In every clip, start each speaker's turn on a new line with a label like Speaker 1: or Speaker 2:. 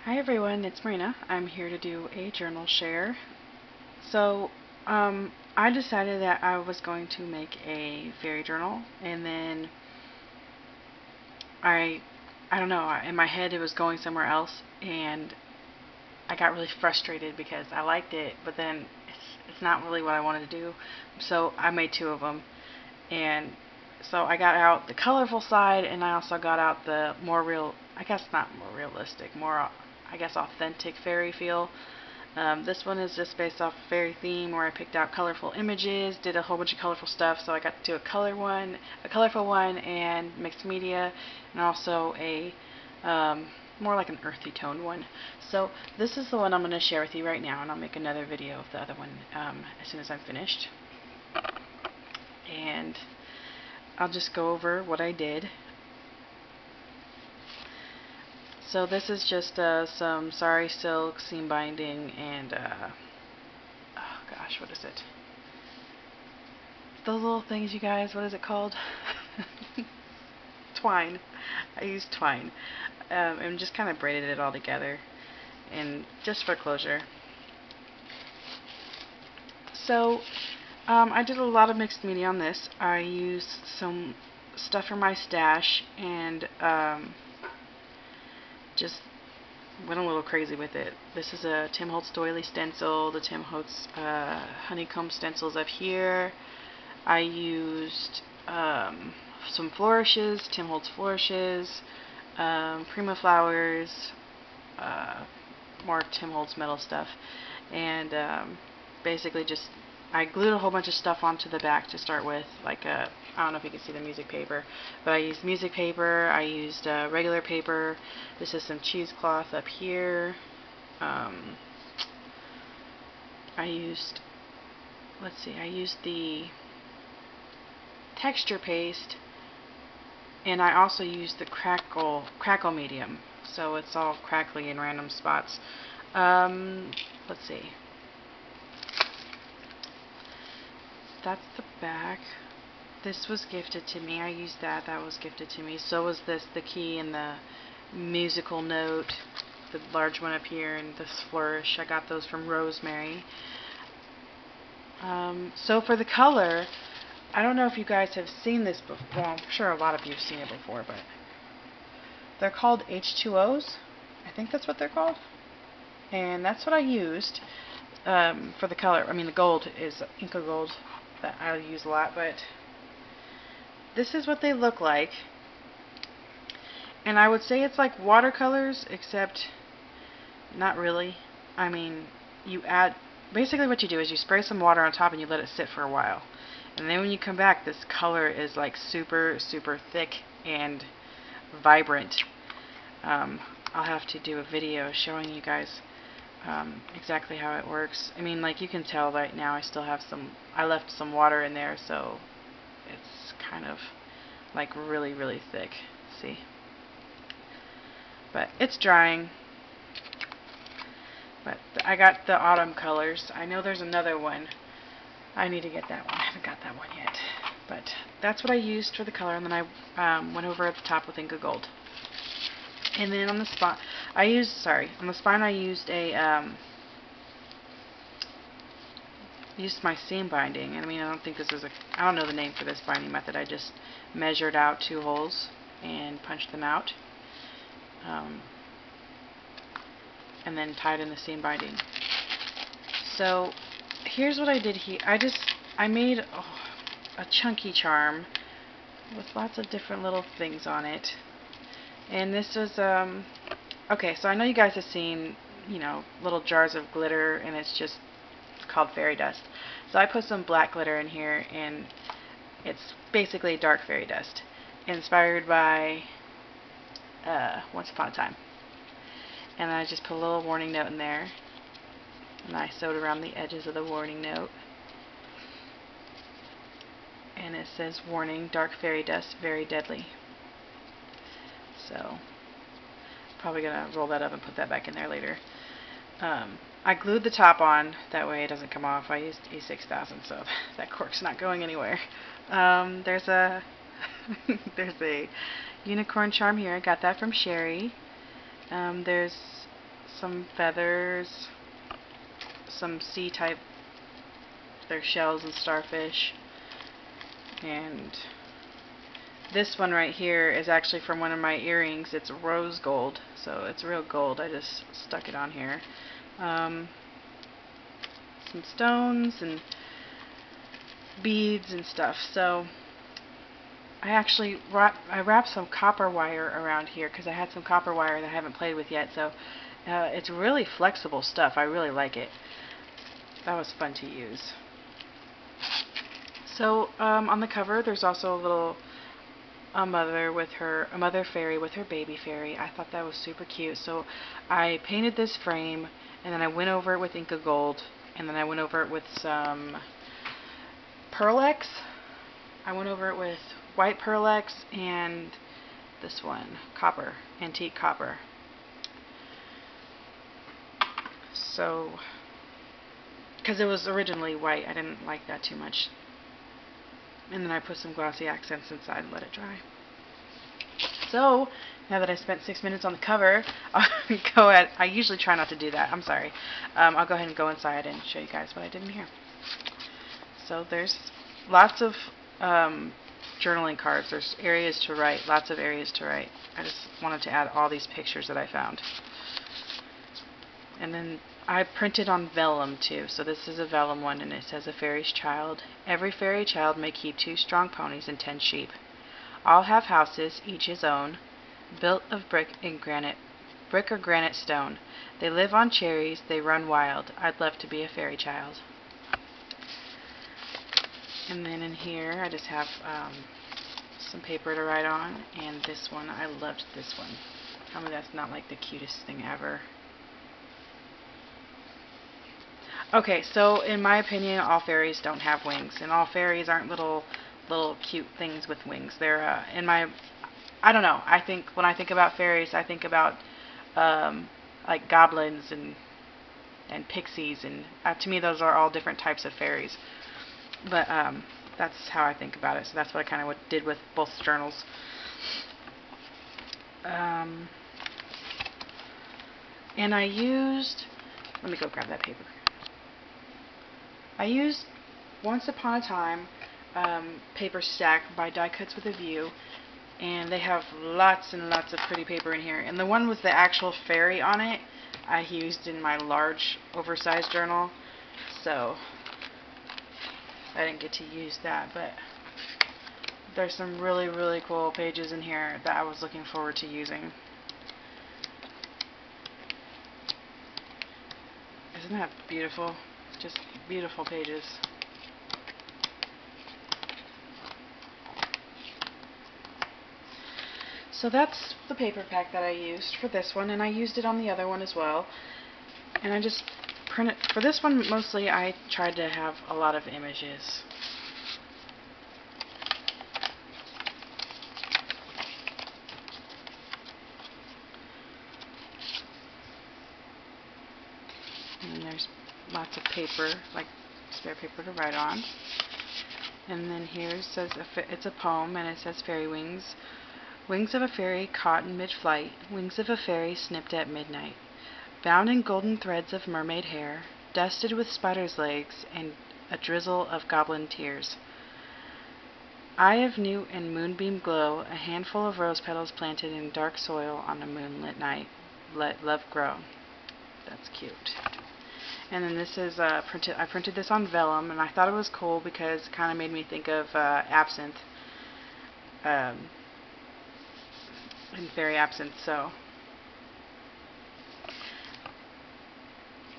Speaker 1: Hi everyone, it's Marina. I'm here to do a journal share. So, I decided that I was going to make a fairy journal, and then I don't know, in my head it was going somewhere else, and I got really frustrated because I liked it, but then it's not really what I wanted to do. So I made two of them, and so I got out the colorful side, and I also got out the more I guess not more realistic, more I guess authentic fairy feel. This one is just based off a fairy theme where I picked out colorful images, did a whole bunch of colorful stuff, so I got to do a colorful one, and mixed media, and also a more like an earthy toned one. So this is the one I'm going to share with you right now, and I'll make another video of the other one as soon as I'm finished. And I'll just go over what I did. So this is just some sari silk, seam binding, and oh gosh, what is it? Those little things, you guys, what is it called? Twine. I used twine and just kind of braided it all together, and just for closure. So I did a lot of mixed media on this. I used some stuff from my stash and just went a little crazy with it. This is a Tim Holtz Doily stencil, the Tim Holtz honeycomb stencils up here. I used some flourishes, Tim Holtz flourishes, Prima flowers, more Tim Holtz metal stuff, and basically just I glued a whole bunch of stuff onto the back to start with, like I don't know if you can see the music paper, but I used music paper, I used regular paper. This is some cheesecloth up here. I used, let's see, I used the texture paste, and I also used the crackle medium, so it's all crackly in random spots. Let's see. That's the back. This was gifted to me. I used that. That was gifted to me. So was this, the key and the musical note, the large one up here, and this flourish. I got those from Rosemary. So for the color, I don't know if you guys have seen this before. Well, I'm sure a lot of you have seen it before, but they're called H2Os. I think that's what they're called. And that's what I used for the color. I mean, the gold is Inca Gold that I use a lot, but this is what they look like. And I would say it's like watercolors, except not really. I mean, you add, basically what you do is you spray some water on top and you let it sit for a while. And then when you come back, this color is like super, super thick and vibrant. I'll have to do a video showing you guys exactly how it works. I mean, like you can tell right now I still have I left some water in there, so it's kind of like really, really thick. See? But it's drying. But I got the autumn colors. I know there's another one. I need to get that one. I haven't got that one yet. But that's what I used for the color, and then I went over at the top with Inca Gold. And then on the spine, I used used my seam binding. And I mean, I don't know the name for this binding method. I just measured out 2 holes and punched them out, and then tied in the seam binding. So here's what I did here. I made a chunky charm with lots of different little things on it. And this was, okay, so I know you guys have seen, you know, little jars of glitter, and it's called fairy dust. So I put some black glitter in here, and it's basically dark fairy dust, inspired by Once Upon a Time. And I just put a little warning note in there, and I sewed around the edges of the warning note. And it says, warning, dark fairy dust, very deadly. So, probably going to roll that up and put that back in there later. I glued the top on, that way it doesn't come off. I used E6000, so that cork's not going anywhere. There's a there's a unicorn charm here. I got that from Sherry. There's some feathers, some sea type, their shells and starfish, and this one right here is actually from one of my earrings. It's rose gold, so it's real gold. I just stuck it on here. Some stones and beads and stuff. So I wrapped some copper wire around here because I had some copper wire that I haven't played with yet. So it's really flexible stuff. I really like it. That was fun to use. So on the cover, there's also a mother fairy with her baby fairy. I thought that was super cute. So I painted this frame, and then I went over it with Inca Gold, and then I went over it with some Pearl-Ex. I went over it with white Pearl-Ex and this one, copper, antique copper. So, because it was originally white, I didn't like that too much. And then I put some glossy accents inside and let it dry. So, now that I spent 6 minutes on the cover, I'll go ahead. I usually try not to do that. I'm sorry. I'll go ahead and go inside and show you guys what I did in here. So there's lots of journaling cards. There's areas to write, lots of areas to write. I just wanted to add all these pictures that I found. And then I printed on vellum too. So this is a vellum one, and it says, "A fairy's child. Every fairy child may keep 2 strong ponies and 10 sheep. All have houses, each his own, built of brick or granite stone. They live on cherries, they run wild. I'd love to be a fairy child." And then in here I just have some paper to write on, and this one, I loved this one. Tell me that's not like the cutest thing ever. Okay, so in my opinion, all fairies don't have wings, and all fairies aren't little cute things with wings. They're I don't know. I think when I think about fairies, I think about like goblins and pixies, and to me those are all different types of fairies. But that's how I think about it. So that's what I kind of did with both journals. And I used, let me go grab that paper. I used Once Upon a Time paper stack by Die Cuts with a View, and they have lots and lots of pretty paper in here. And the one with the actual fairy on it, I used in my large oversized journal, so I didn't get to use that. But there's some really cool pages in here that I was looking forward to using. Isn't that beautiful? Just beautiful pages. So that's the paper pack that I used for this one, and I used it on the other one as well. And I just printed, for this one mostly I tried to have a lot of images. And there's lots of paper, like spare paper to write on. And then here it says, it's a poem, and it says, "Fairy wings. Wings of a fairy caught in mid-flight, wings of a fairy snipped at midnight, bound in golden threads of mermaid hair, dusted with spider's legs and a drizzle of goblin tears. Eye of newt and moonbeam glow, a handful of rose petals planted in dark soil on a moonlit night. Let love grow." That's cute. And then this is I printed this on vellum, and I thought it was cool because it kind of made me think of absinthe, and fairy absinthe. So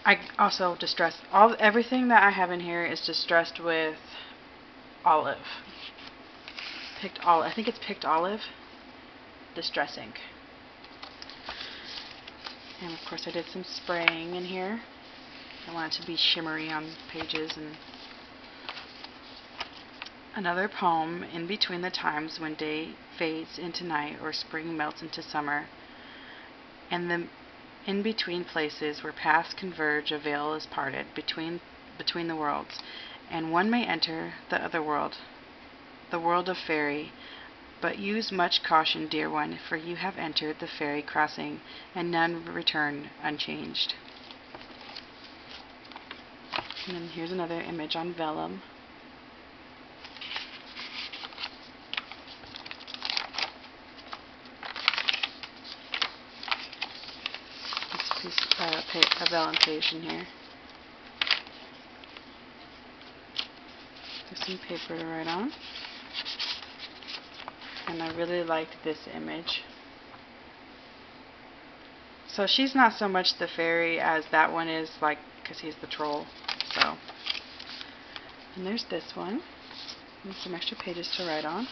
Speaker 1: I also distressed everything that I have in here is distressed with olive. I think it's picked olive distress ink. And of course I did some spraying in here. I want it to be shimmery on pages. And another poem, in between the times when day fades into night or spring melts into summer, and the in-between places where paths converge, a veil is parted between the worlds, and one may enter the other world, the world of fairy, But use much caution, dear one, for you have entered the fairy crossing, and none return unchanged. And then here's another image on vellum. This piece of vellum page in here. There's some paper to write on. And I really liked this image. So she's not so much the fairy as that one is, like, because he's the troll. So, and there's this one. And some extra pages to write on.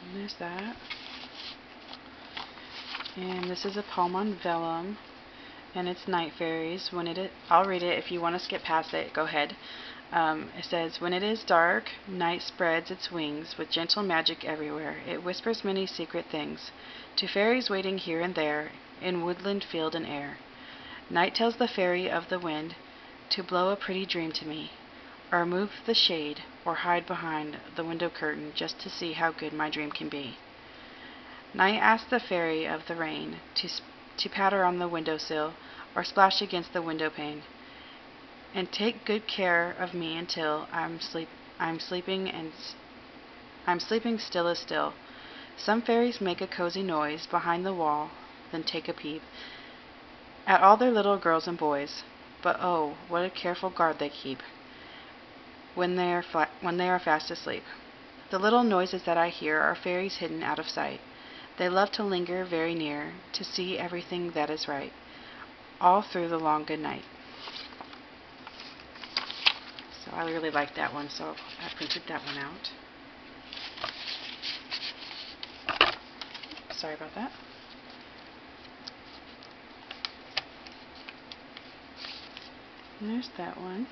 Speaker 1: And there's that. And this is a poem on vellum, and it's Night Fairies. I'll read it. If you want to skip past it, go ahead. It says, when it is dark, night spreads its wings with gentle magic everywhere. It whispers many secret things to fairies waiting here and there in woodland, field, and air. Night tells the fairy of the wind to blow a pretty dream to me, or move the shade, or hide behind the window curtain just to see how good my dream can be. Night asks the fairy of the rain to patter on the windowsill or splash against the window pane, and take good care of me until I'm sleeping still as still. Some fairies make a cozy noise behind the wall, then take a peep at all their little girls and boys. But oh, what a careful guard they keep when they are fast asleep. The little noises that I hear are fairies hidden out of sight. They love to linger very near to see everything that is right, all through the long good night. So I really like that one, so I printed that one out. Sorry about that. And there's that one.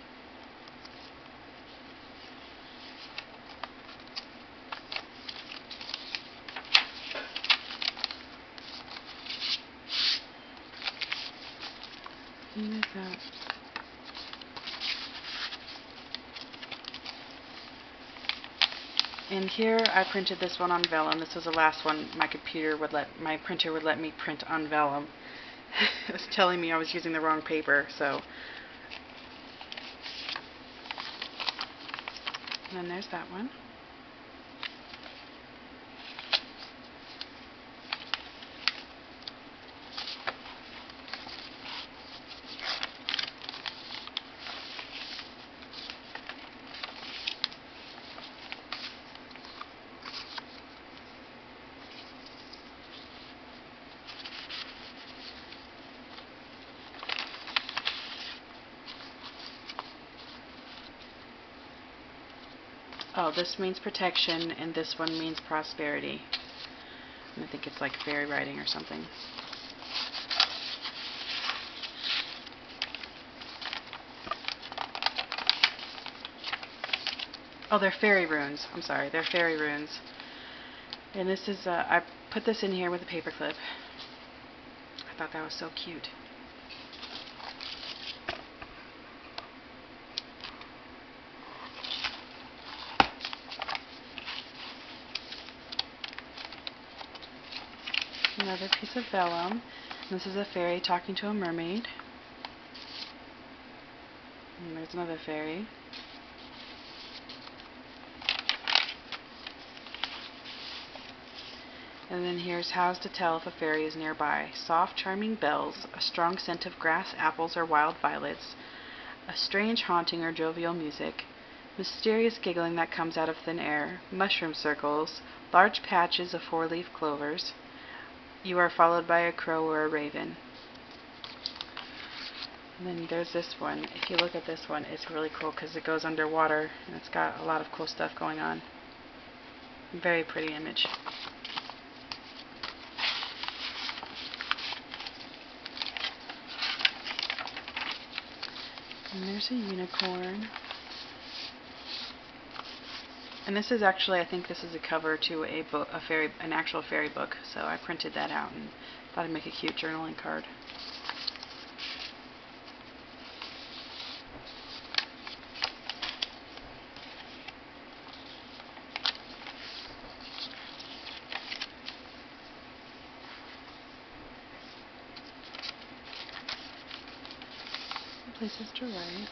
Speaker 1: And there's that. And here I printed this one on vellum. This was the last one my printer would let me print on vellum. It was telling me I was using the wrong paper, so. And then there's that one. Oh, this means protection, and this one means prosperity. And I think it's like fairy writing or something. Oh, they're fairy runes. I'm sorry, they're fairy runes. And this is, I put this in here with a paper clip. I thought that was so cute. Another piece of vellum. This is a fairy talking to a mermaid. And there's another fairy. And then here's how's to tell if a fairy is nearby. Soft, charming bells, a strong scent of grass, apples, or wild violets, a strange haunting or jovial music, mysterious giggling that comes out of thin air, mushroom circles, large patches of four-leaf clovers. You are followed by a crow or a raven. And then there's this one. If you look at this one, it's really cool because it goes underwater and it's got a lot of cool stuff going on. Very pretty image. And there's a unicorn. And this is actually, I think this is a cover to a book, an actual fairy book. So I printed that out and thought I'd make a cute journaling card. Places to write.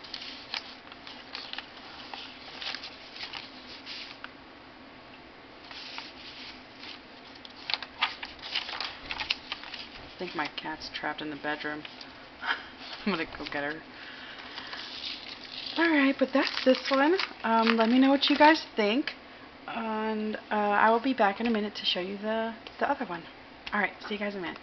Speaker 1: I think my cat's trapped in the bedroom. I'm gonna go get her. Alright, but that's this one. Let me know what you guys think. And I will be back in a minute to show you the other one. Alright, see you guys in a minute.